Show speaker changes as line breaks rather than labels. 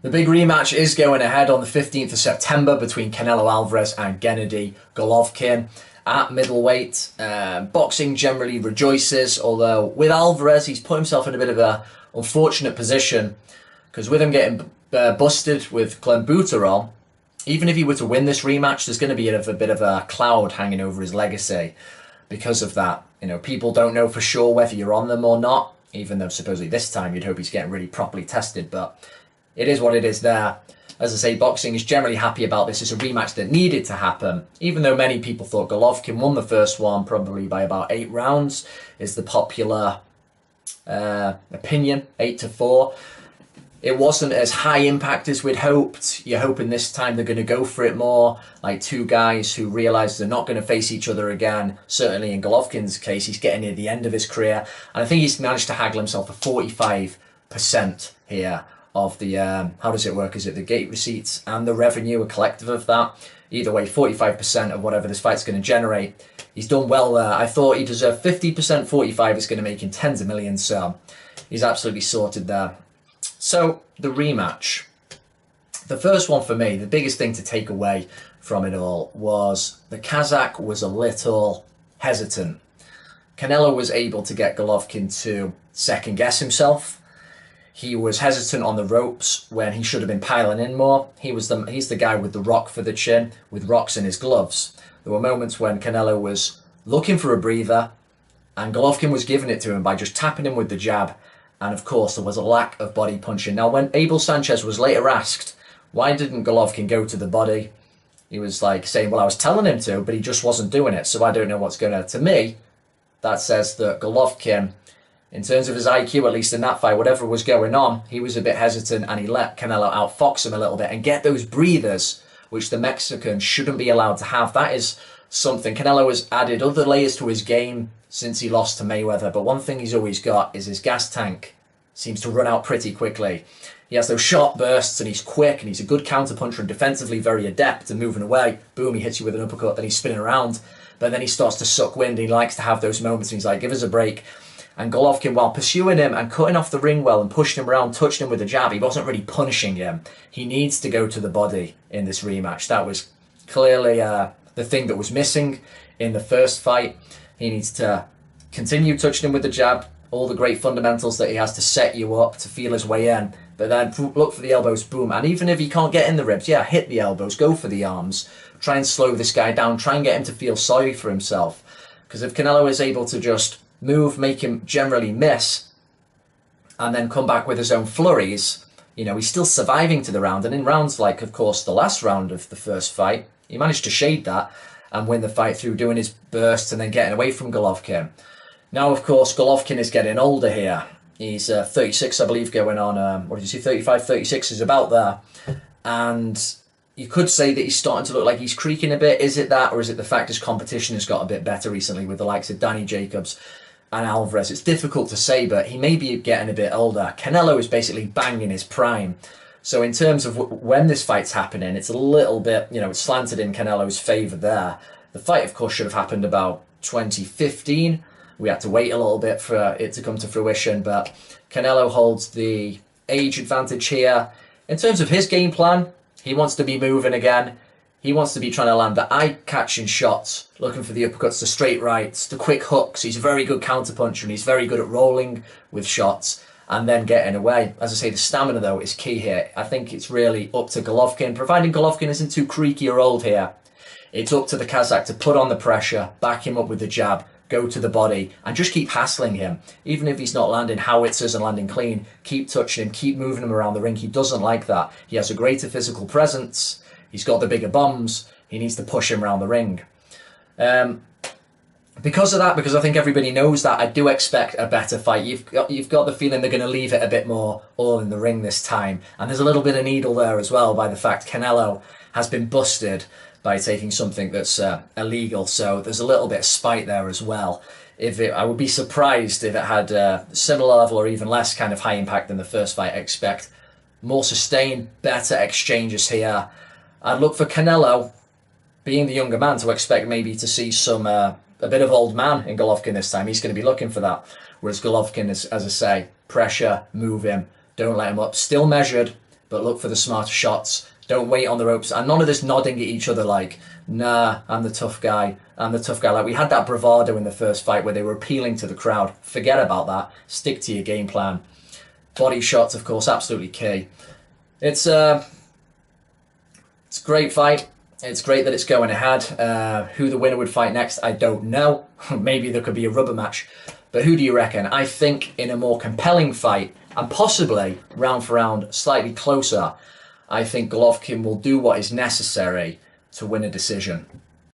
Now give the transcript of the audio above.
The big rematch is going ahead on the 15th of September between Canelo Alvarez and Gennady Golovkin at middleweight. Boxing generally rejoices, although with Alvarez, he's put himself in a bit of an unfortunate position because with him getting busted with clenbuterol, even if he were to win this rematch, there's going to be a bit of a cloud hanging over his legacy because of that. You know, people don't know for sure whether you're on them or not, even though supposedly this time you'd hope he's getting really properly tested, but it is what it is there. As I say, boxing is generally happy about this. It's a rematch that needed to happen, even though many people thought Golovkin won the first one, probably by about 8 rounds, is the popular opinion, 8-4. It wasn't as high impact as we'd hoped. You're hoping this time they're going to go for it more, like two guys who realise they're not going to face each other again. Certainly in Golovkin's case, he's getting near the end of his career, and I think he's managed to haggle himself a 45% here of the, how does it work? Is it the gate receipts and the revenue, a collective of that? Either way, 45% of whatever this fight's going to generate. He's done well there. I thought he deserved 50%, 45 is going to make him tens of millions, so he's absolutely sorted there. So, the rematch. The first one for me, the biggest thing to take away from it all was the Kazakh was a little hesitant. Canelo was able to get Golovkin to second guess himself. He was hesitant on the ropes when he should have been piling in more. He's the guy with the rock for the chin, with rocks in his gloves. There were moments when Canelo was looking for a breather and Golovkin was giving it to him by just tapping him with the jab. And of course, there was a lack of body punching. Now, when Abel Sanchez was later asked, why didn't Golovkin go to the body? He was like saying, well, I was telling him to, but he just wasn't doing it. So I don't know what's going on. To me, that says that Golovkin, in terms of his IQ, at least in that fight, whatever was going on, he was a bit hesitant and he let Canelo outfox him a little bit and get those breathers, which the Mexican shouldn't be allowed to have. That is something. Canelo has added other layers to his game since he lost to Mayweather, but one thing he's always got is his gas tank seems to run out pretty quickly. He has those sharp bursts and he's quick and he's a good counterpuncher and defensively very adept and moving away. Boom, he hits you with an uppercut, then he's spinning around, but then he starts to suck wind. He likes to have those moments and he's like, give us a break. And Golovkin, while pursuing him and cutting off the ring well and pushing him around, touching him with a jab, he wasn't really punishing him. He needs to go to the body in this rematch. That was clearly the thing that was missing in the first fight. He needs to continue touching him with the jab, all the great fundamentals that he has to set you up to feel his way in, but then look for the elbows, boom. And even if he can't get in the ribs, yeah, hit the elbows, go for the arms, try and slow this guy down, try and get him to feel sorry for himself. Because if Canelo is able to just move, make him generally miss, and then come back with his own flurries, you know, he's still surviving to the round. And in rounds like, of course, the last round of the first fight, he managed to shade that and win the fight through doing his bursts and then getting away from Golovkin. Now, of course, Golovkin is getting older here. He's 36, I believe, going on, what did you say, 35, 36 is about there. And you could say that he's starting to look like he's creaking a bit. Is it that, or is it the fact his competition has got a bit better recently with the likes of Danny Jacobs and Alvarez? It's difficult to say, but he may be getting a bit older. Canelo is basically banging his prime. So in terms of when this fight's happening, it's a little bit, you know, it's slanted in Canelo's favour there. The fight, of course, should have happened about 2015. We had to wait a little bit for it to come to fruition, but Canelo holds the age advantage here. In terms of his game plan, he wants to be moving again. He wants to be trying to land the eye-catching shots, looking for the uppercuts, the straight rights, the quick hooks. He's a very good counterpuncher and he's very good at rolling with shots and then getting away. As I say, the stamina, though, is key here. I think it's really up to Golovkin, providing Golovkin isn't too creaky or old here. It's up to the Kazakh to put on the pressure, back him up with the jab, go to the body, and just keep hassling him. Even if he's not landing howitzers and landing clean, keep touching him, keep moving him around the ring. He doesn't like that. He has a greater physical presence. He's got the bigger bombs. He needs to push him around the ring. Because of that, because I think everybody knows that, I do expect a better fight. You've got the feeling they're going to leave it a bit more all in the ring this time. And there's a little bit of needle there as well by the fact Canelo has been busted by taking something that's illegal. So there's a little bit of spite there as well. I would be surprised if it had a similar level or even less kind of high impact than the first fight. I expect more sustained, better exchanges here. I'd look for Canelo, being the younger man, to expect maybe to see some a bit of old man in Golovkin this time. He's going to be looking for that. Whereas Golovkin is, as I say, pressure, move him, don't let him up. Still measured, but look for the smarter shots. Don't wait on the ropes. And none of this nodding at each other like, nah, I'm the tough guy. I'm the tough guy. Like we had that bravado in the first fight where they were appealing to the crowd. Forget about that. Stick to your game plan. Body shots, of course, absolutely key. It's a great fight. It's great that it's going ahead. Who the winner would fight next, I don't know. Maybe there could be a rubber match. But who do you reckon? I think in a more compelling fight, and possibly round for round, slightly closer, I think Golovkin will do what is necessary to win a decision.